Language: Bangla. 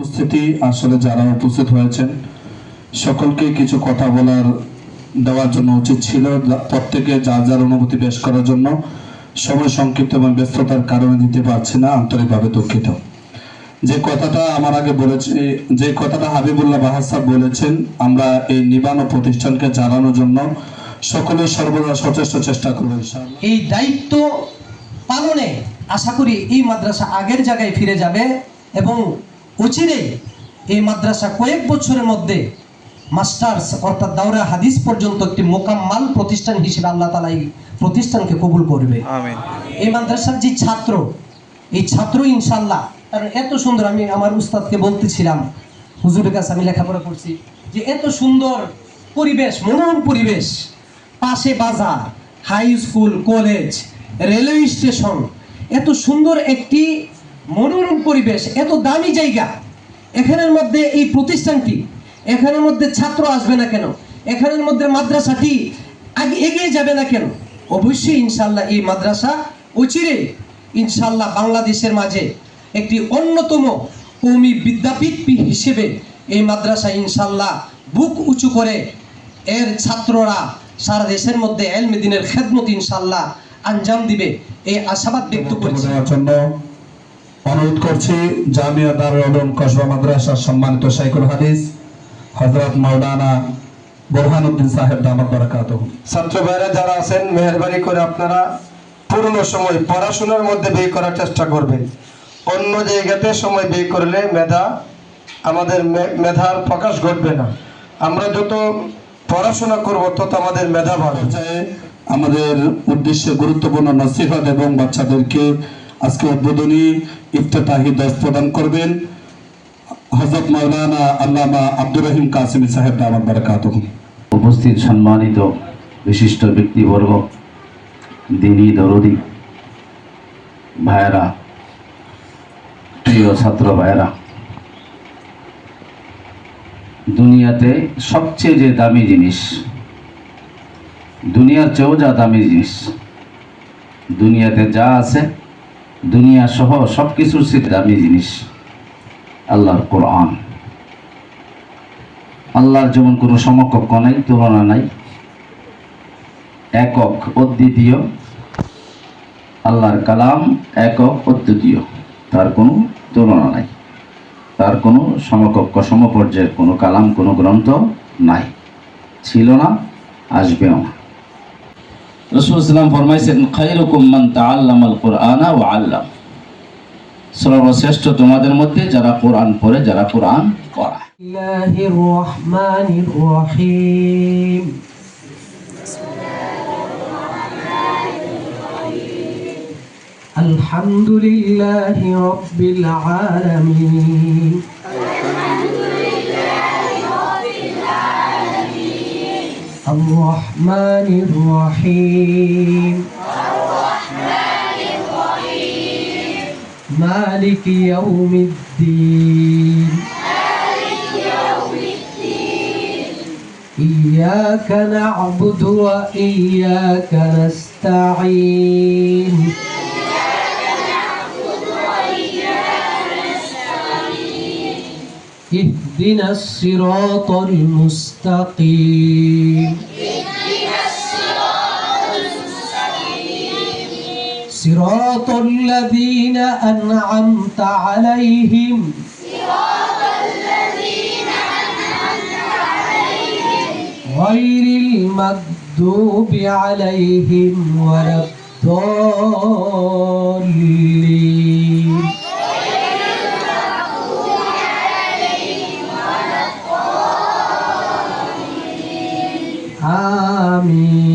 উপস্থিতি আসলে যারা উপস্থিত হয়েছেন সকলকে কিছু কথা দেওয়ার জন্য উচিত ছিল। প্রত্যেকে যার যার অনুভূতি পেশ করার জন্য সময় সংক্ষিপ্ত এবং ব্যস্ততার কারণে দিতে পারছি না, আন্তরিকভাবে দুঃখিত। যে কথাটা আমার আগে বলেছি, যে কথাটা হাবিবুল্লাহ বাহার সাহেব বলেছেন, আমরা এই নিবানো প্রতিষ্ঠানকে চালানোর জন্য সকলে সর্বদা সচেষ্ট চেষ্টা করব। এই দায়িত্ব পালনে আশা করি এই মাদ্রাসা আগের জায়গায় ফিরে যাবে এবং অচিরেই এই মাদ্রাসা কয়েক বছরের মধ্যে মাস্টার্স অর্থাৎ দাওরা হাদিস পর্যন্ত একটি মোকাম্মাল প্রতিষ্ঠান হিসেবে আল্লাহ তাআলা এই প্রতিষ্ঠানকে কবুল করবে। আমিন। এই মাদ্রাসার যে ছাত্র, এই ছাত্র ইনশাআল্লাহ, কারণ এত সুন্দর, আমি আমার উস্তাদকে বলতেছিলাম, হুজুরের কাছে আমি লেখাপড়া করছি, যে এত সুন্দর পরিবেশ, মনোরম পরিবেশ, পাশে বাজার, high school, college, railway station, এত সুন্দর একটি মনোরম পরিবেশ, এত দামি জায়গা, এখানের মধ্যে এই প্রতিষ্ঠানটি, এখানের মধ্যে ছাত্র আসবে না কেন, এখানের মধ্যে মাদ্রাসাটি আগে এগিয়ে যাবে না কেন? অবশ্যই ইনশাল্লাহ এই মাদ্রাসা অচিরে ইনশাল্লাহ বাংলাদেশের মাঝে একটি অন্যতম কওমি বিদ্যাপীঠ হিসেবে এই মাদ্রাসা ইনশাল্লাহ বুক উঁচু করে এর ছাত্ররা সারা দেশের মধ্যে ইলমে দ্বীনের খেদমত ইনশাল্লাহ আঞ্জাম দিবে, এই আশাবাদ ব্যক্ত করছি। অনুরোধ করছি জামিয়া দারুল উলুম কসবা মাদ্রাসার সম্মানিত শাইখুল হাদিস হযরত মাওলানা বুরহানুদ্দিন সাহেব দামাত বারাকাতুহু। ছাত্র ভাইরা যারা আছেন, মেহেরবানি করে আপনারা পুরনো সময় পড়াশোনার মধ্যে ব্যয় করার চেষ্টা করবেন। অন্য জায়গাতে সময় ব্যয় করলে আমাদের মেধার প্রকাশ ঘটবে না। আমরা যত পড়াশোনা করব তত আমাদের মেধা বাড়বে। আমাদের উদ্দেশ্যে গুরুত্বপূর্ণ নসিহত এবং বাচ্চাদেরকে আজকে উদ্বোধনী ইফতেতাহি দর্স প্রদান করবেন হযরত মাওলানা আল্লামা আব্দুর রহিম কাসেমী সাহেব দামাত বারাকাতুহু। উপস্থিত সম্মানিত বিশিষ্ট ব্যক্তিবর্গ, দিনী দরদি ভাইয়েরা, প্রিয় ছাত্র ভাইয়েরা, দুনিয়াতে সবচেয়ে যে দামি জিনিস, দুনিয়ার চেয়েও যা দামি জিনিস, দুনিয়াতে যা আছে, দুনিয়া সহ সব কিছুর চেয়ে দামি জিনিস আল্লাহর কোরআন। আল্লাহর যেমন কোনো সমকক্ষ নাই, তুলনা নাই, একক অদ্বিতীয়, আল্লাহর কালাম একক অদ্বিতীয়, তার কোনো তুলনা নাই, তার কোনো সমকক্ষ সমপর্যায়ের কোনো কালাম, কোনো গ্রন্থ নাই, ছিল না, আসবেও না। রাসূল সাল্লাল্লাহু আলাইহি ওয়াসাল্লাম ফরমাইছেন, খায়রুকুম মান তাআল্লামাল কুরআনা ওয়া আল্লাম, সর্বশ্রেষ্ঠ তোমাদের মধ্যে যারা কোরআন পড়ে, যারা কোরআন পড়ায়। বিসমিল্লাহির রহমানির রহিম। আলহামদুলিল্লাহি রাব্বিল আলামিন। আর-রহমানির রহিম। مالك يوم الدين. إياك نعبد وإياك نستعين. اهدنا الصراط المستقيم. صراط الذين أنعمت عليهم. غير المغضوب عليهم ولا الضالين. آمين.